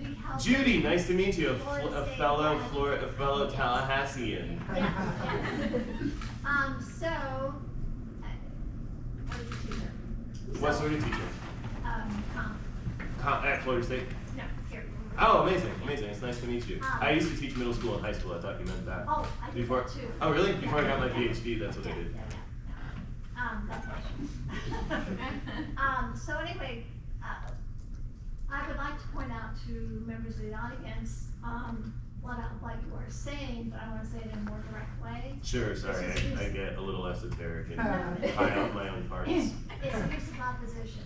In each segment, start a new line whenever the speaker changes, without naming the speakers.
Judy Halpern.
Judy, nice to meet you, a fellow
Yes.
Tallahassean.
Yes, so, I was a teacher.
What sort of teacher? At Florida State?
No, here.
Oh, amazing, amazing. It's nice to meet you. I used to teach middle school and high school. I thought you meant that.
Oh, I did
Before.
that too.
Oh, really? Before I got my PhD, that's what I did.
That's right. So anyway, I would like to point out to members of the audience, what you were saying, but I want to say it in a more direct way.
Sure, sorry, I get a little esoteric and high off my own parts.
It's use of opposition.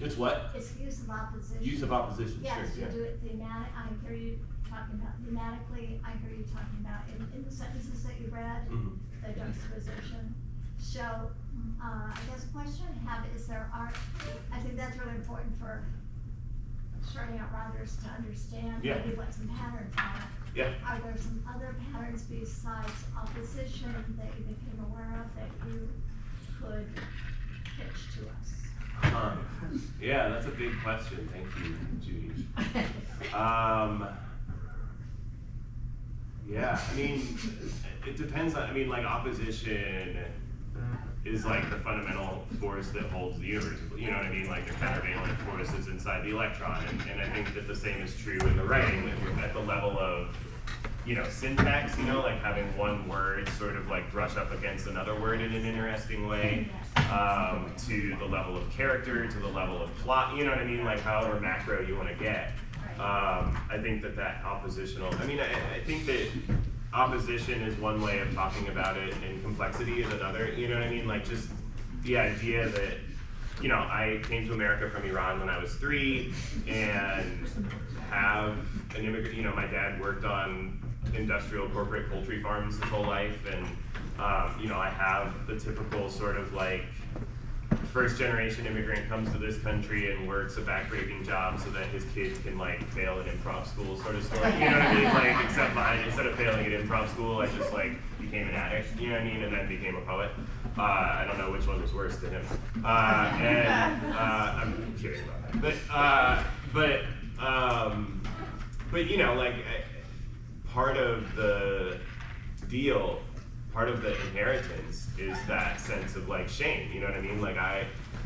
It's what?
It's use of opposition.
Use of opposition,
Yes,
sure,
you
yeah.
do it thematic. I hear you talking about thematically. I hear you talking about in the sentences that you read, the juxtaposition. So, I guess the question I have is I think that's really important for starting out writers to understand maybe what some patterns are.
Yeah.
Are there some other patterns besides opposition that you became aware of that you could pitch to us?
Yeah, that's a big question. Thank you, Judy. Yeah, I mean, it depends on, like opposition is like the fundamental force that holds the universe. You know what I mean? Like the countervalent force is inside the electron. And I think that the same is true in the writing, that we're at the level of, syntax, like having one word sort of like brush up against another word in an interesting way, to the level of character, to the level of plot, you know what I mean? Like however macro you want to get. I think that oppositional, I think that opposition is one way of talking about it and complexity is another, you know what I mean? Like just the idea that, I came to America from Iran when I was 3 and have an immigrant, my dad worked on industrial corporate poultry farms his whole life and, I have the typical sort of like first generation immigrant comes to this country and works a backbreaking job so that his kids can like fail at improv school sort of story. You know what I mean? Like except mine, instead of failing at improv school, I just like became an addict, you know what I mean? And then became a poet. I don't know which one was worse to him. I'm kidding about that. But part of the deal, part of the inheritance is that sense of like shame, you know what I mean? Like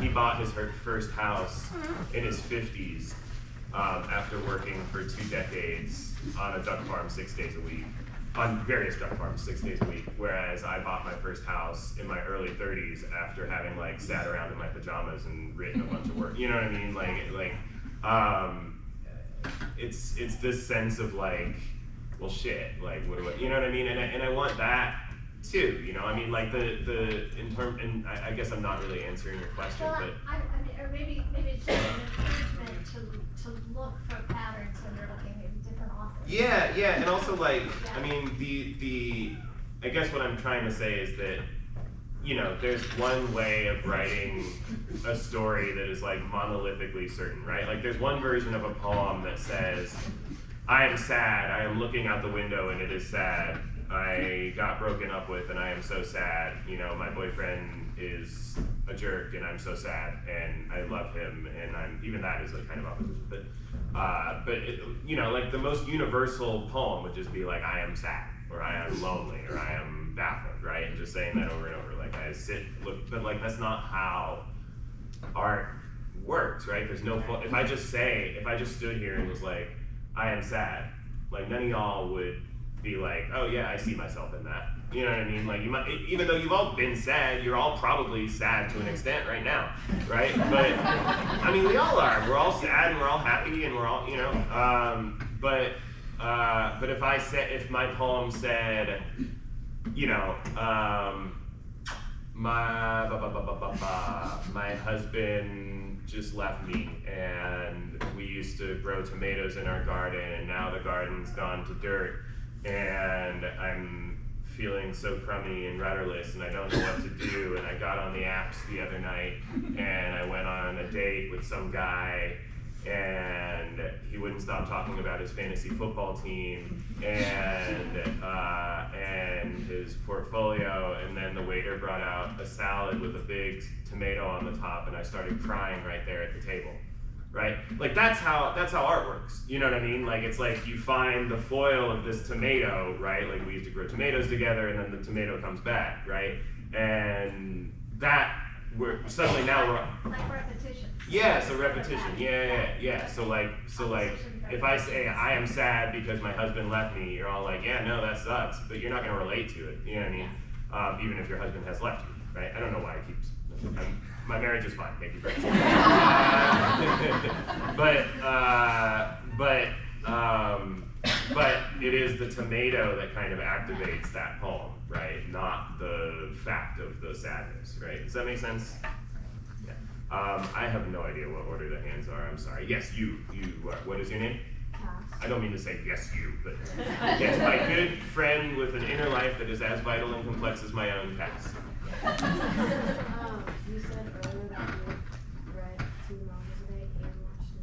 he bought his first house in his 50s after working for 2 decades on a duck farm 6 days a week, on various duck farms 6 days a week, whereas I bought my first house in my early 30s after having like sat around in my pajamas and written a bunch of work, you know what I mean? It's this sense of like, well shit, like what do I, you know what I mean? And I want that too, and I guess I'm not really answering your question,
Well,
but
or maybe it's just an encouragement to look for patterns when you're looking at different authors.
yeah, and also like, I guess what I'm trying to say is that, there's one way of writing a story that is like monolithically certain, right? Like there's one version of a poem that says, I am sad, I am looking out the window and it is sad. I got broken up with and I am so sad. My boyfriend is a jerk and I'm so sad and I love him and even that is a kind of opposition. But like the most universal poem would just be like, I am sad or I am lonely or I am baffled, right? And just saying that over and over. Like I but like that's not how art works, right? There's no, if I just stood here and was like, I am sad, like none of y'all would be like, oh yeah, I see myself in that. You know what I mean? Like you might, even though you've all been sad, you're all probably sad to an extent right now, right? But we all are. We're all sad and we're all happy and we're all, but if my poem said, my husband just left me and we used to grow tomatoes in our garden and now the garden's gone to dirt and I'm feeling so crummy and rudderless and I don't know what to do, and I got on the apps the other night and I went on a date with some guy and he wouldn't stop talking about his fantasy football team and his portfolio, and then the waiter brought out a salad with a big tomato on the top and I started crying right there at the table. right? Like that's how art works. You know what I mean? Like it's like you find the foil of this tomato, right? Like we used to grow tomatoes together, and then the tomato comes back, right? And that suddenly now we're
like repetition.
yeah, so repetition. Yeah. So like if I say I am sad because my husband left me, you're all like, yeah, no, that sucks, but you're not gonna relate to it. You know what I mean? Even if your husband has left you, right? I don't know why I keep. My marriage is fine. Thank you very much. But it is the tomato that kind of activates that poem, right? Not the fact of the sadness, right? Does that make sense? Yeah. I have no idea what order the hands are. I'm sorry. Yes, you. What is your name? I don't mean to say yes, you, but yes, my good friend with an inner life that is as vital and complex as my own, Cass.
You said earlier that you read 2 novels a day and watched a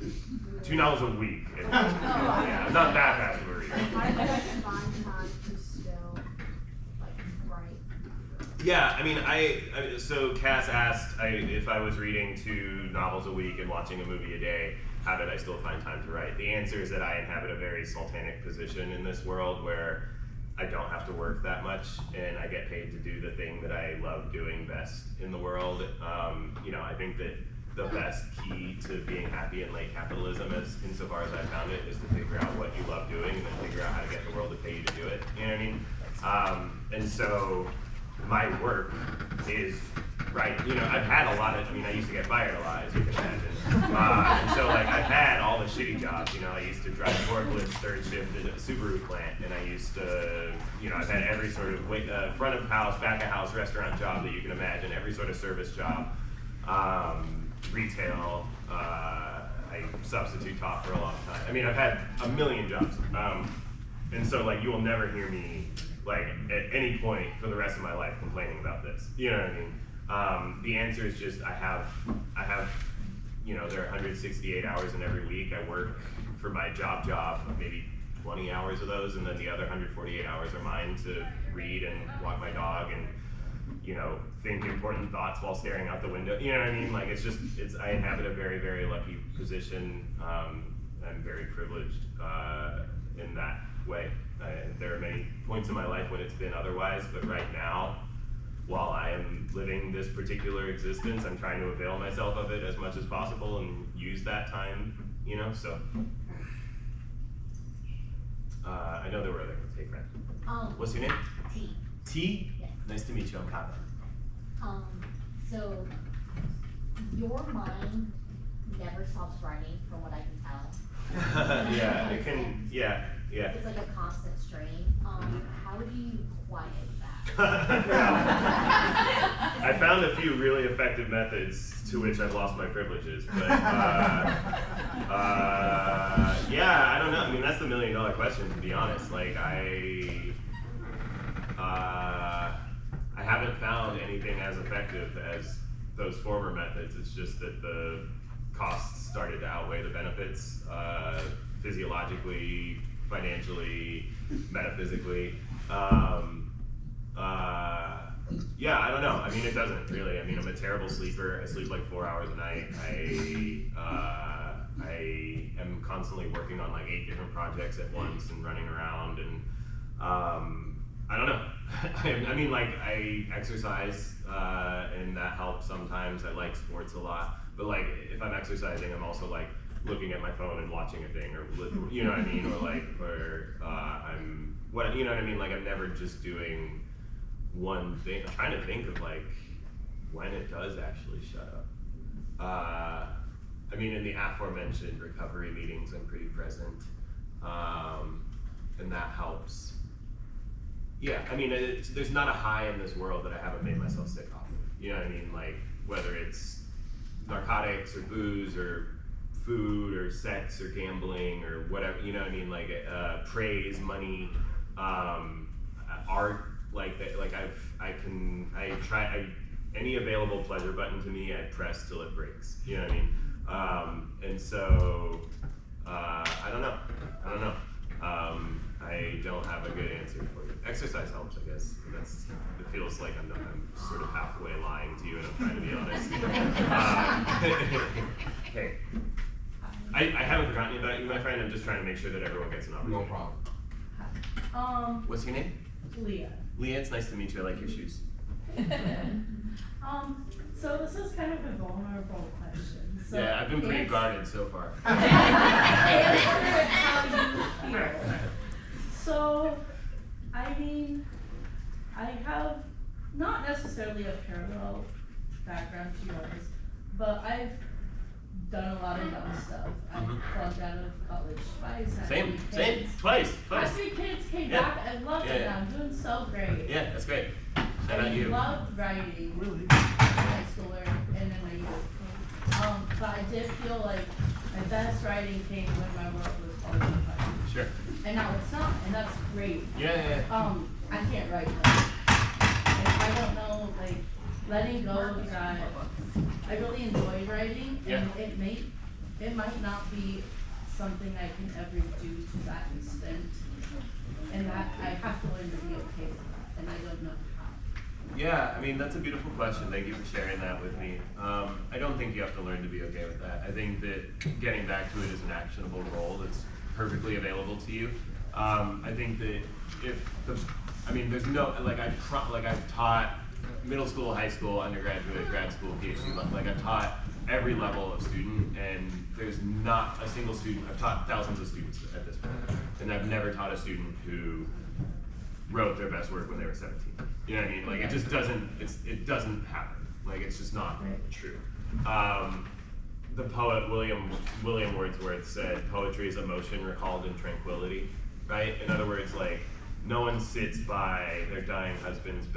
movie.
2 novels a week. Yeah, I'm not that fast of a reader.
How did you find time to still write?
Yeah, I mean, so Cass asked if I was reading 2 novels a week and watching a movie a day, how did I still find time to write? The answer is that I inhabit a very sultanic position in this world where I don't have to work that much, and I get paid to do the thing that I love doing best in the world. I think that the best key to being happy in late capitalism, insofar as I found it, is to figure out what you love doing and then figure out how to get the world to pay you to do it. You know what I mean? And so my work is right. I've had a lot of. I used to get fired a lot, as you can imagine. And so I've had all the shitty jobs. I used to drive forklifts, third shift at a Subaru plant, and I used to, I've had every sort of front of house, back of house, restaurant job that you can imagine, every sort of service job, retail. I substitute taught for a long time. I've had a million jobs, and so you will never hear me at any point for the rest of my life complaining about this. You know what I mean? The answer is just I have. There are 168 hours in every week. I work for my job, maybe 20 hours of those, and then the other 148 hours are mine to read and walk my dog and, think important thoughts while staring out the window. You know what I mean? I inhabit a very, very lucky position. I'm very privileged in that way. There are many points in my life when it's been otherwise, but right now, while I am living this particular existence, I'm trying to avail myself of it as much as possible and use that time, so. I know there were other things. Hey, friend. What's your name?
T.
T?
Yes.
Nice to meet you. I'm Kaveh.
So your mind never stops writing, from what I can tell.
Yeah, it can, yeah.
It's like a constant strain. How do you quiet that?
I found a few really effective methods to which I've lost my privileges, but yeah, I don't know. That's the $1 million question, to be honest. I haven't found anything as effective as those former methods. It's just that the costs started to outweigh the benefits, physiologically, financially, metaphysically. Yeah, I don't know. It doesn't really. I'm a terrible sleeper. I sleep 4 hours a night. I am constantly working on 8 different projects at once and running around, and I don't know. I exercise, and that helps sometimes. I like sports a lot, but if I'm exercising, I'm also looking at my phone and watching a thing, or you know what I mean, or I'm what you know what I mean. I'm never just doing one thing. I'm trying to think of when it does actually shut up. In the aforementioned recovery meetings, I'm pretty present, and that helps. Yeah, there's not a high in this world that I haven't made myself sick off of. You know what I mean? Whether it's narcotics or booze or food or sex or gambling or whatever, you know what I mean? Praise, money, art, any available pleasure button to me, I press till it breaks. You know what I mean? And so, I don't know. I don't don't have a good answer for you. Exercise helps, I guess. It feels like I'm sort of halfway lying to you, and I'm trying to be honest. Hey, I haven't forgotten about you, my friend. I'm just trying to make sure that everyone gets an opportunity.
No problem.
What's your name?
Leah.
Leah, it's nice to meet you. I like your shoes.
So this is kind of a vulnerable question. So
Yeah, I've been pretty
answer-
guarded so far.
Answer how you feel. So, I mean, I have not necessarily a parallel background to yours, but I've done a lot of dumb stuff. I've plugged out of college twice. had
Same,
three
same,
kids.
twice.
Had 3 kids, came
Yeah.
back, I loved it,
Yeah.
I'm doing so great.
Yeah, that's great. Shout
I
out you.
loved writing in high school and in my youth. But I did feel like my best writing came when my world was falling apart.
Sure.
And now it's not, and that's great.
Yeah.
I can't write though. Like, I don't know, like, letting go of that. I really enjoy writing, and it might not be something I can ever do to that extent. And that I have to learn to be okay with that, and I don't know how.
Yeah, I mean, that's a beautiful question. Thank you for sharing that with me. I don't think you have to learn to be okay with that. I think that getting back to it is an actionable goal that's perfectly available to you. I think that there's no, I've taught middle school, high school, undergraduate, grad school, PhD level. Like, I've taught every level of student, and there's not a single student. I've taught thousands of students at this point, and I've never taught a student who wrote their best work when they were 17. You know what I mean? Like, it just doesn't, it doesn't happen. Like, it's just not true. The poet William Wordsworth said, "Poetry is emotion recalled in tranquility," right? In other words, like, no one sits by their dying husband's bed